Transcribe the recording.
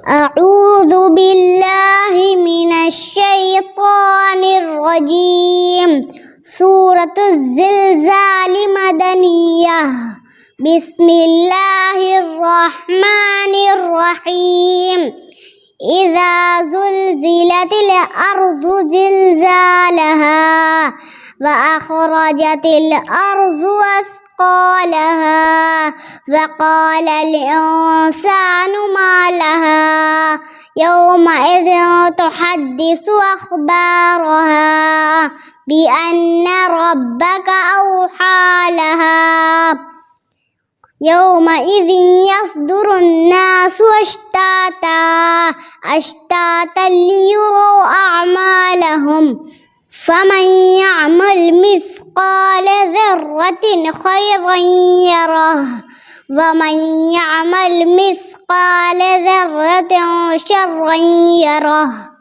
أعوذ بالله من الشيطان الرجيم. سورة الزلزال مدنية. بسم الله الرحمن الرحيم. إذا زلزلت الأرض زلزالها وأخرجت الأرض أثقالها وقال الإنسان ما لها يومئذ تحدث أخبارها بأن ربك أوحى لها يومئذ يصدر الناس أشتاتا ليروا أعمالهم فمن يعمل مثقال ذرة خيرا يره ومن يعمل مثقال ذرة شرا يره.